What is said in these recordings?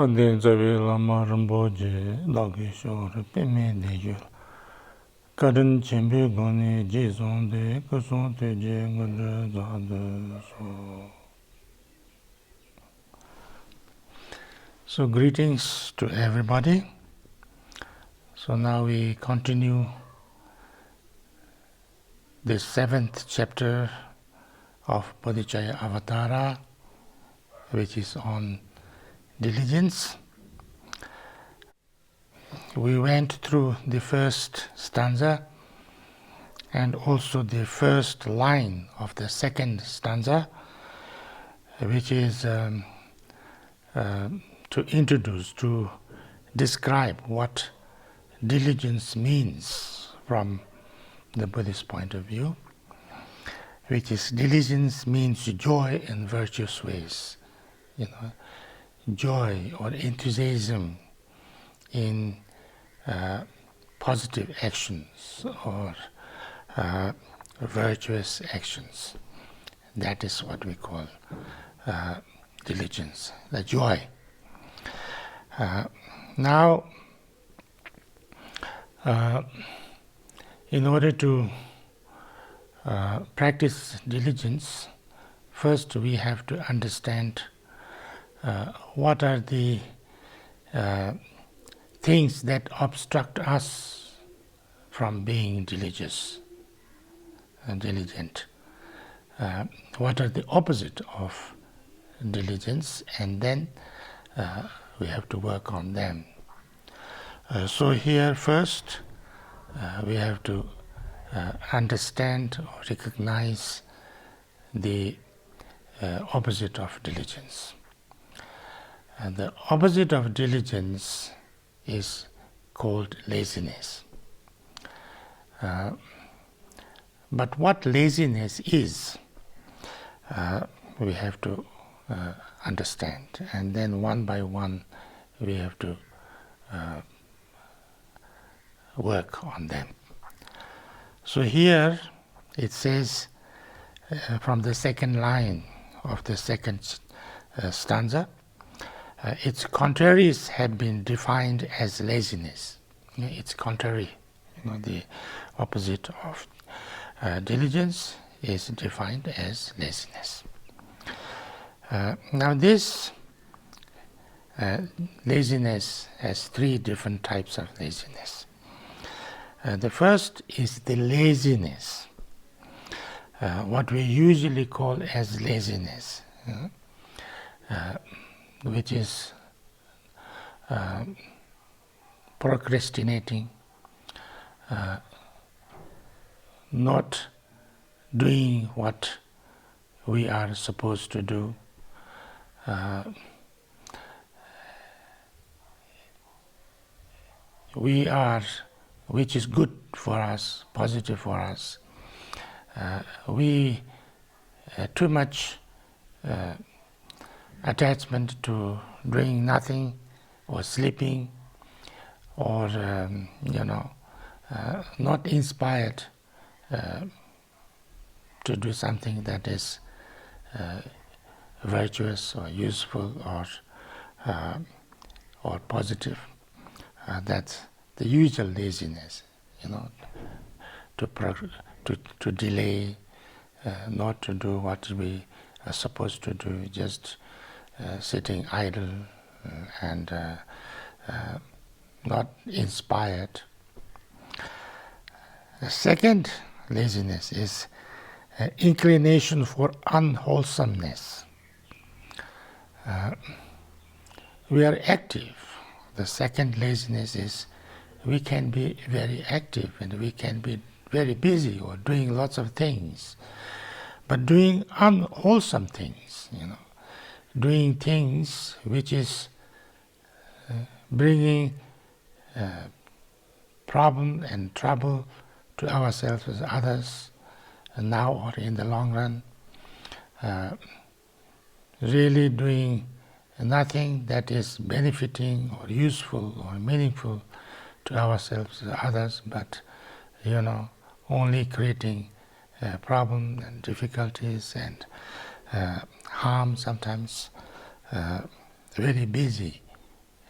Ande zawe lama Rinpoche lage shore pime deyo. Karin chenpe goni je zonde kasonte je ngade zade so. So greetings to everybody. So now we continue the 7th chapter of Bodhicharyavatara, which is on diligence. We went through the first stanza and also the first line of the second stanza, which is to introduce, to describe what diligence means from the Buddhist point of view, which is diligence means joy in virtuous ways, joy or enthusiasm in positive actions or virtuous actions. That is what we call diligence, the joy. Now, in order to practice diligence, first we have to understand what are the things that obstruct us from being diligent. What are the opposite of diligence, and then we have to work on them. So here first we have to understand or recognize the opposite of diligence. And the opposite of diligence is called laziness. But what laziness is, we have to understand, and then one by one we have to work on them. So here it says from the second line of the second stanza, its contraries have been defined as laziness. Its contrary, the opposite of diligence is defined as laziness. Now this laziness has three different types of laziness. The first is the laziness, what we usually call as laziness, which is procrastinating, not doing what we are supposed to do, which is good for us, positive for us. We too much attachment to doing nothing or sleeping or not inspired to do something that is virtuous or useful or positive. That's the usual laziness, to delay, not to do what we are supposed to do, just sitting idle and not inspired. The second laziness is inclination for unwholesomeness. We are active. The second laziness is we can be very active and we can be very busy or doing lots of things, but doing unwholesome things, doing things which is bringing problem and trouble to ourselves as others, now or in the long run, really doing nothing that is benefiting or useful or meaningful to ourselves as others, but only creating problems and difficulties and harm sometimes. Very busy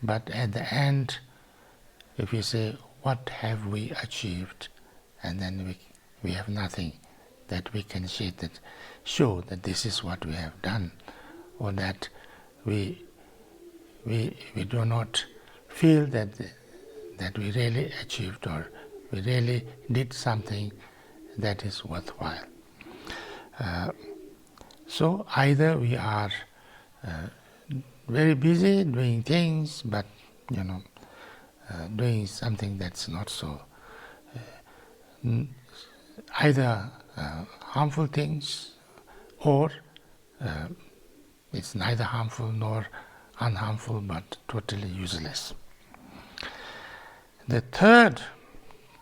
But at the end, if we say, what have we achieved? And then we have nothing that we can show that this is what we have done, or that we do not feel that we really achieved or we really did something that is worthwhile. So either we are very busy doing things, but doing something that's not so, either harmful things, or it's neither harmful nor unharmful, but totally useless. The third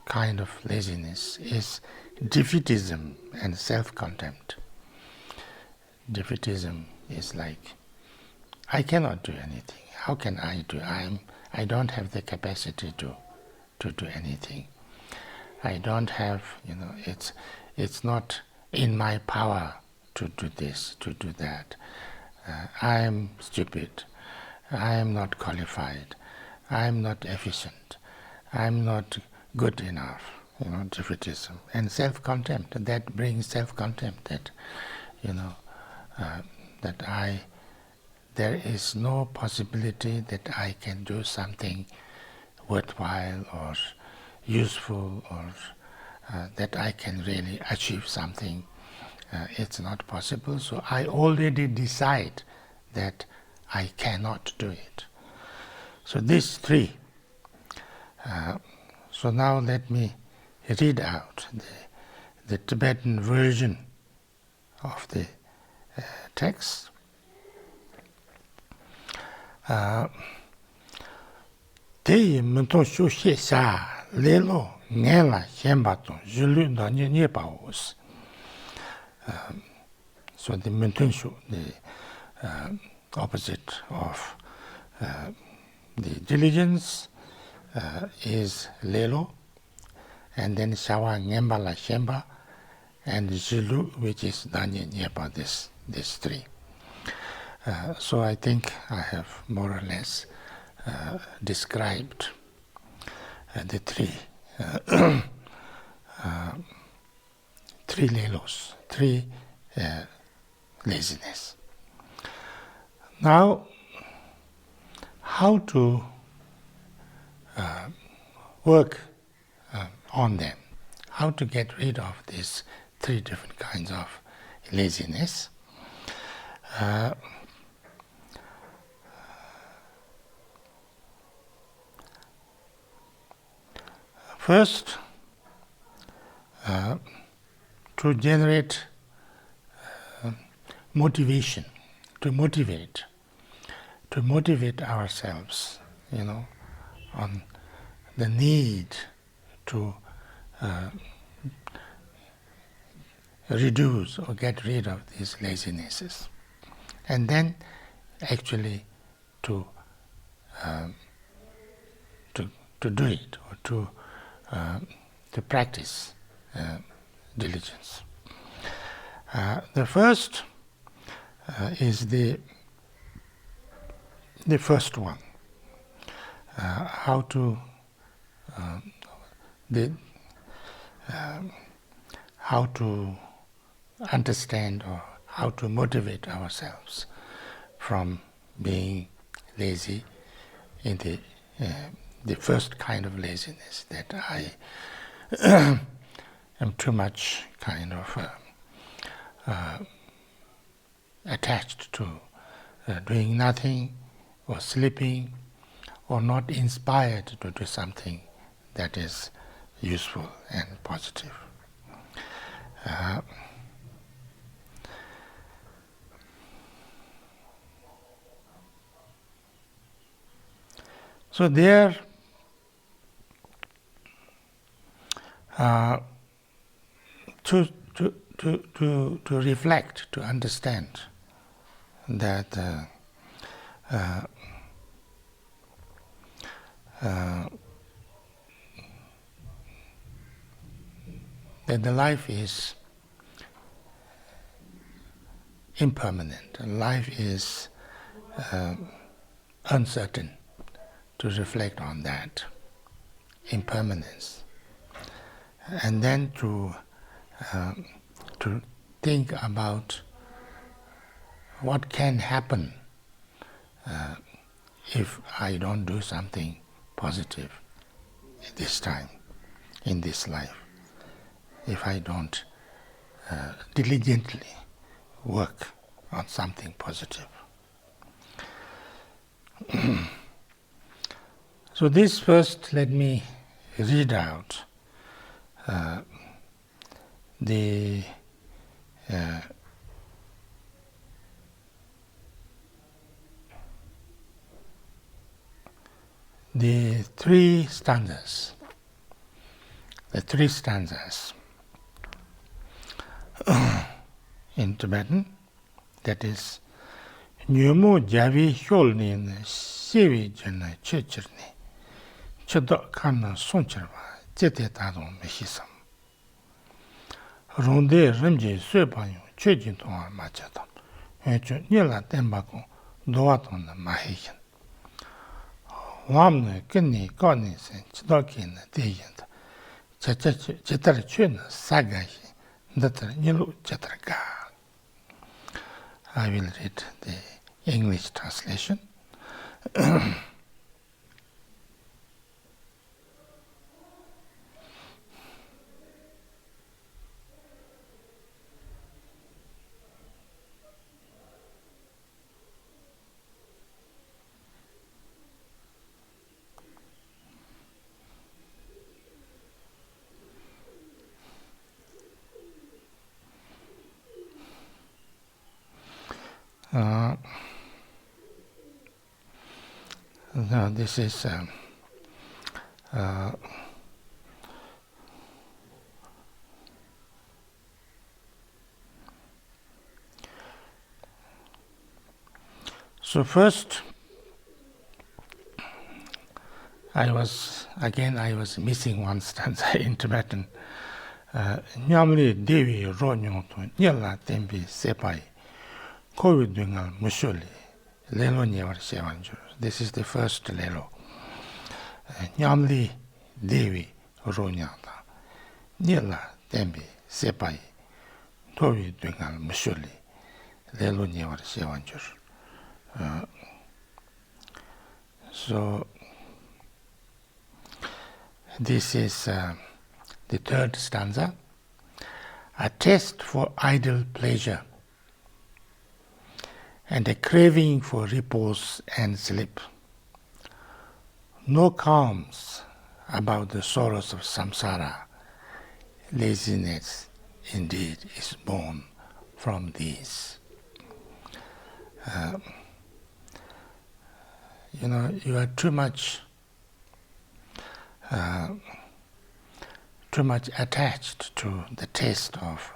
kind of laziness is defeatism and self-contempt. Defeatism is like, I cannot do anything. How can I do? I don't have the capacity to do anything. I don't have, it's not in my power to do this, to do that. I am stupid. I am not qualified. I am not efficient. I am not good enough. Defeatism and self-contempt. That brings self-contempt. That there is no possibility that I can do something worthwhile or useful, or that I can really achieve something. It's not possible, so I already decide that I cannot do it. So these three. So now let me read out the Tibetan version of the text. Te mento shu xie xa le lo nge la xianpa tong zhilu da nye pa os. So the mento shu, the opposite of the diligence, is lelo, and then shawa ngemba la xianpa, and zhilu, which is danye nyepa, these three. So I think I have more or less described the three lelos, three laziness. Now, how to work on them? How to get rid of these three different kinds of laziness? First, to generate motivation, to motivate ourselves, on the need to reduce or get rid of these lazinesses, and then actually to do it, or to practice diligence. The first is the first one. How to understand, or how to motivate ourselves from being lazy in the first kind of laziness, that I am too much kind of attached to doing nothing, or sleeping, or not inspired to do something that is useful and positive. So there, to reflect, to understand that that the life is impermanent, and life is uncertain. to reflect on that impermanence, and then to think about what can happen if I don't do something positive this time, in this life, if I don't diligently work on something positive. So this first, let me read out the three stanzas. The three stanzas in Tibetan, that is, Nyumu Javi Hyolni Sivi Jana Chechirni Chado Kana Soncherva Jete Tadon Mehisam Ronde Rimji Suepanyo Chejin Tonga Machatam Hencho Nila Tembako Doaton Mahikin Wamne Kini Kani Sen Chidokin Dejent Chetar Chun Sagahi Datar Nilu Chetarga. I will read the English translation. Now this is so first I was missing one stanza in Tibetan. Nyamli Devi Ronyo to Nyala Tembi Sepai Covid Dungal Mushuli Lelo Nyevar Sevanjur. This is the first Lelo. Nyamli Devi Ronyata Nyala Tembi Sepai Covid Dungal Mushuli Lelo Nyevar Sevanjur. So this is the third stanza. A taste for idle pleasure and a craving for repose and sleep. No qualms about the sorrows of samsara. Laziness indeed is born from these. You are too much attached to the taste of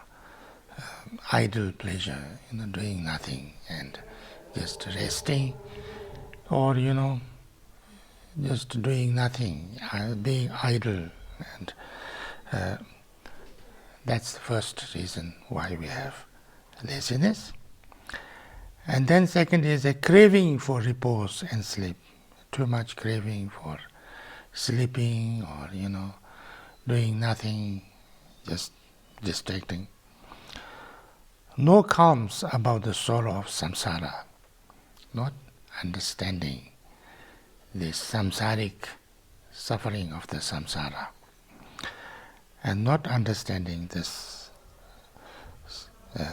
idle pleasure, doing nothing and just resting, or just doing nothing, being idle, and that's the first reason why we have laziness. And then second is a craving for repose and sleep. Too much craving for sleeping or, doing nothing, just distracting. No qualms about the sorrow of samsara, not understanding the samsaric suffering of the samsara, and not understanding this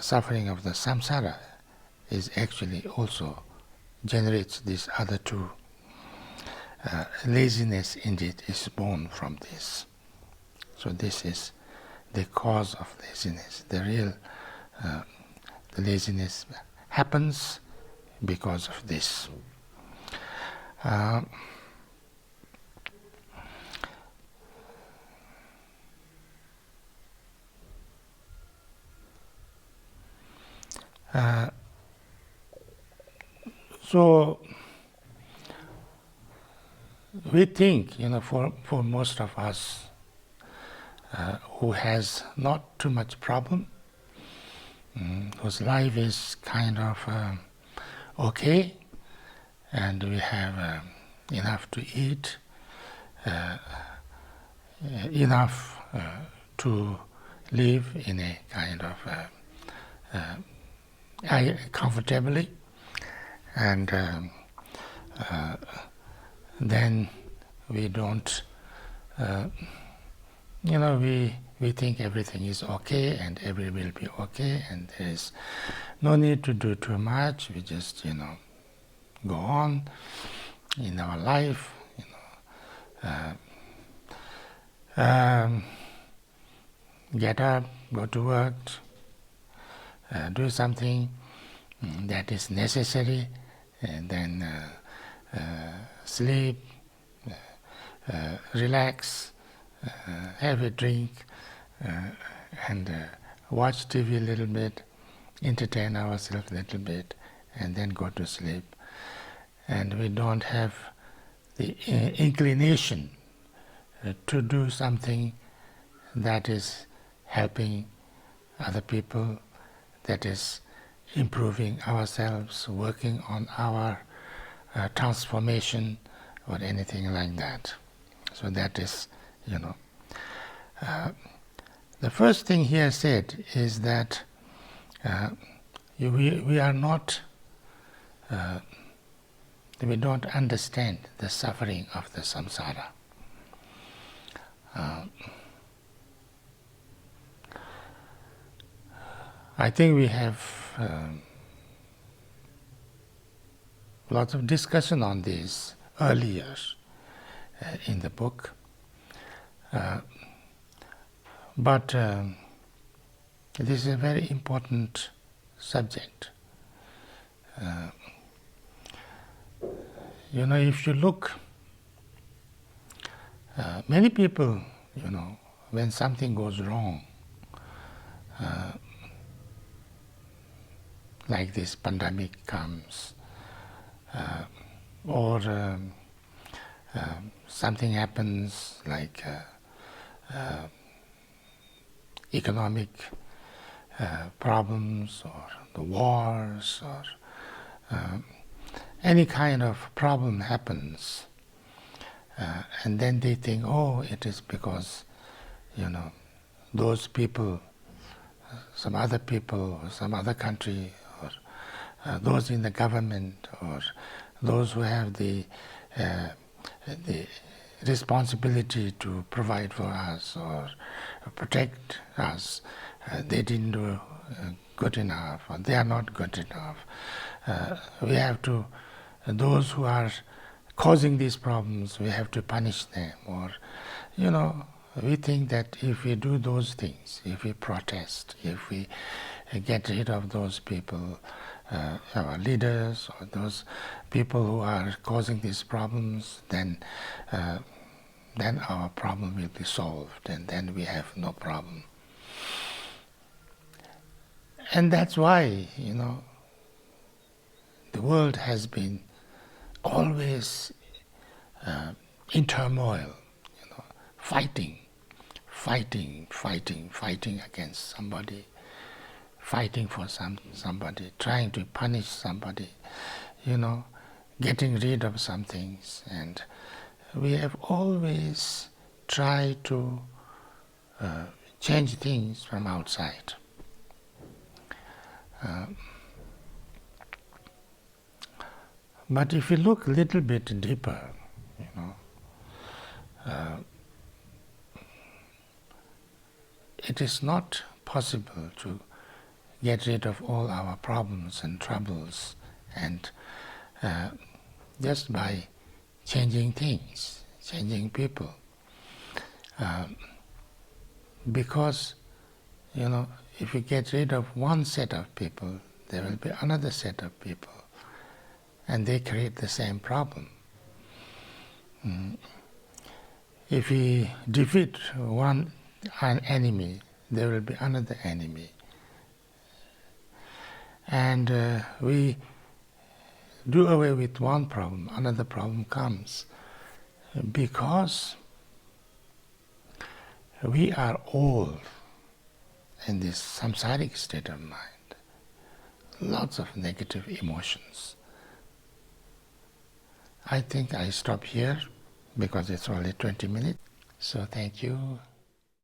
suffering of the samsara is actually also generates these other two. Laziness indeed is born from this. So this is the cause of laziness. The real the laziness happens because of this. So we think, for most of us who has not too much problem, whose life is kind of okay, and we have enough to eat, enough to live in a kind of comfortably, and then we don't, we think everything is okay and everything will be okay, and there is no need to do too much. We just, go on in our life, get up, go to work, do something that is necessary, and then sleep, relax, have a drink, and watch TV a little bit, entertain ourselves a little bit, and then go to sleep. And we don't have the inclination to do something that is helping other people, that is improving ourselves, working on our transformation, or anything like that. So that is, the first thing here said is that we are not, we don't understand the suffering of the samsara. I think we have lots of discussion on this earlier in the book, but this is a very important subject. If you look, many people, when something goes wrong, like this pandemic comes, or something happens like economic problems, or the wars, or any kind of problem happens, and then they think, oh, it is because, those people, some other people, or some other country, or those in the government, or those who have the responsibility to provide for us or protect us, they didn't do good enough, or they are not good enough. We have to, those who are causing these problems, we have to punish them. Or, we think that if we do those things, if we protest, if we get rid of those people, our leaders, or those people who are causing these problems, then our problem will be solved, and then we have no problem. And that's why, the world has been always in turmoil, fighting against somebody, fighting for somebody, trying to punish somebody, getting rid of some things. And we have always tried to change things from outside. But if you look a little bit deeper, it is not possible to get rid of all our problems and troubles and just by changing things, changing people. Because, if you get rid of one set of people, there will be another set of people, and they create the same problem. If we defeat an enemy, there will be another enemy. And we do away with one problem, another problem comes. Because we are all in this samsaric state of mind, lots of negative emotions. I think I stop here because it's only 20 minutes. So thank you.